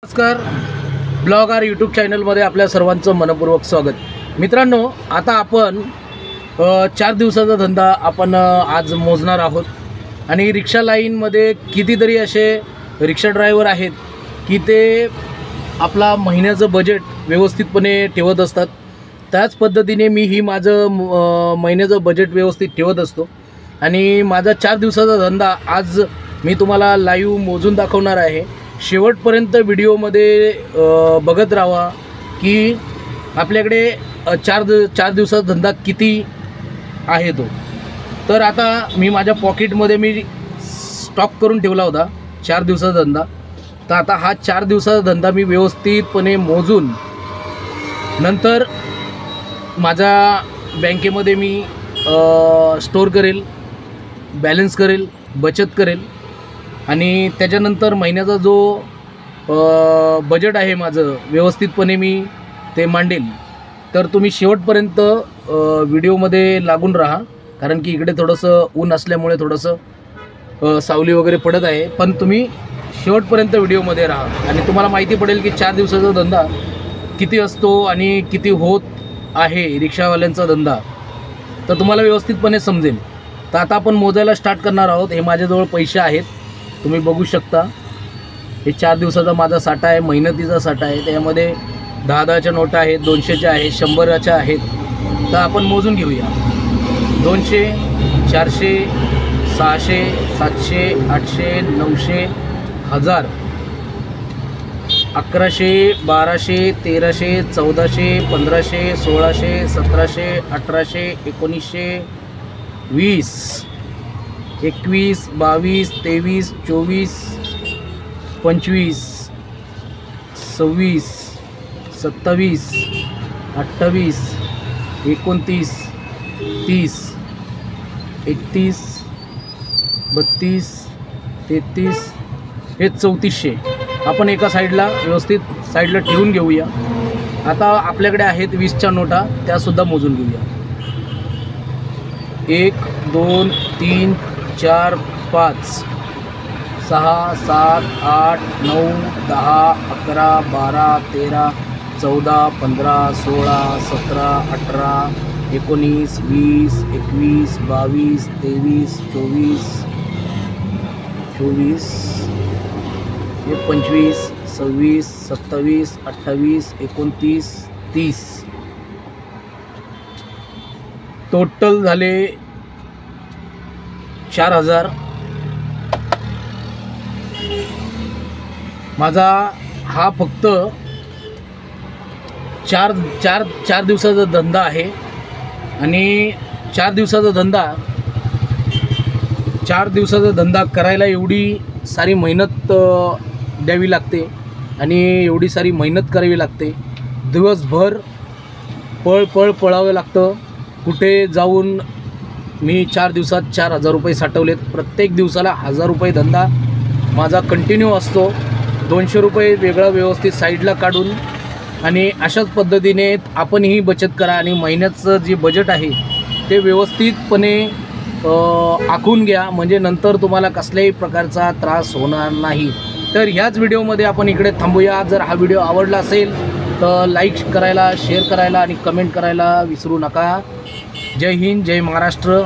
नमस्कार. Blogger YouTube चॅनलमध्ये आपल्या सर्वांचं मनपूर्वक स्वागत. मित्रांनो, आता आपण 4 दिवसाचा धंदा आपण आज मोजणार आहोत आणि रिक्षा लाईनमध्ये कितीतरी असे रिक्षा ड्रायव्हर आहेत की ते आपला महिन्याचं बजेट व्यवस्थितपणे ठेवत असतात. त्याच पद्धतीने मीही माझं महिन्याचं बजेट व्यवस्थित ठेवत असतो आणि माझा 4 दिवसाचा धंदा आज मी तुम्हाला लाईव्ह मोजून दाखवणार आहे. शेवटपर्यंत व्हिडिओमध्ये बघत राहा की आपल्याकडे 4 दिवसाचा धंदा किती आहे तो. तर आता मी माझ्या पॉकेटमध्ये मी स्टॉक करून ठेवला होता 4 दिवसाचा धंदा. तर आता हा 4 दिवसाचा धंदा मी व्यवस्थितपणे मोजून नंतर माझ्या बँकेमध्ये मी स्टोअर करेल, बॅलन्स करेल, बचत करेल आणि त्याच्यानंतर महिन्याचा जो बजेट आहे माझं व्यवस्थितपणे मी ते मांडेल. तर तुम्ही शेवटपर्यंत व्हिडिओमध्ये लागून राहा, कारण की इकडे थोडंसं ऊन असल्यामुळे थोडंसं सावली वगैरे पडत आहे. पण तुम्ही शेवटपर्यंत व्हिडिओमध्ये राहा आणि तुम्हाला माहिती पडेल की 4 दिवसाचा धंदा किती असतो आणि किती होत आहे रिक्षावाल्यांचा धंदा. तर तुम्हाला व्यवस्थितपणे समजेल. तर आता आपण मोजायला स्टार्ट करणार आहोत. हे माझ्याजवळ पैसे आहेत, तुम्ही बघू शकता. हे 4 दिवसाचा माझा साठा आहे, मेहनतीचा साठा आहे. त्यामध्ये 10-10च्या नोटा आहेत, 200च्या आहेत, 100च्या आहेत. तर आपण मोजून घेऊया. 200, 400, 600, 700, 800, 900, 1000, 1100, 1200, 1300, 1400, 1500, 1600, 1700, 1800, 1900, 20, 21, 22, 23, 24, 25, 26, 27, 28, 29, 30, 31, 32, 33, हे 3400 आपण एका साईडला व्यवस्थित साईडला ठेवून घेऊया. आता आपल्याकडे आहेत 20च्या नोटा, त्यासुद्धा मोजून घेऊया. 1, 2, 3, 4, 5, 6, 7, 8, 9, 10, 11, 12, 13, 14, 15, 16, 17, 18, 19, 20, 21, 22, 23, 24, 25, 26, 27, 28, 29, 30. टोटल झाले 4000. माझा हा फक्त 4 दिवसाचा धंदा आहे आणि 4 दिवसाचा धंदा करायला एवढी सारी मेहनत द्यावी लागते आणि एवढी सारी मेहनत करावी लागते. दिवसभर पळावं लागतं. कुठे जाऊन मी 4 दिवसात 4000 रुपये साठवलेत. प्रत्येक दिवसाला 1000 रुपये धंदा माझा कंटिन्यू असतो. 200 रुपये वेगळं व्यवस्थित साईडला काढून आणि अशाच पद्धतीने आपणही बचत करा आणि महिन्याचं जे बजेट आहे ते व्यवस्थितपणे आखून घ्या, म्हणजे नंतर तुम्हाला कसल्याही प्रकारचा त्रास होणार नाही. तर ह्याच व्हिडिओमध्ये आपण इकडे थांबूया. जर हा व्हिडिओ आवडला असेल तर लाईक करायला, शेअर करायला आणि कमेंट करायला विसरू नका. जय हिंद, जय महाराष्ट्र.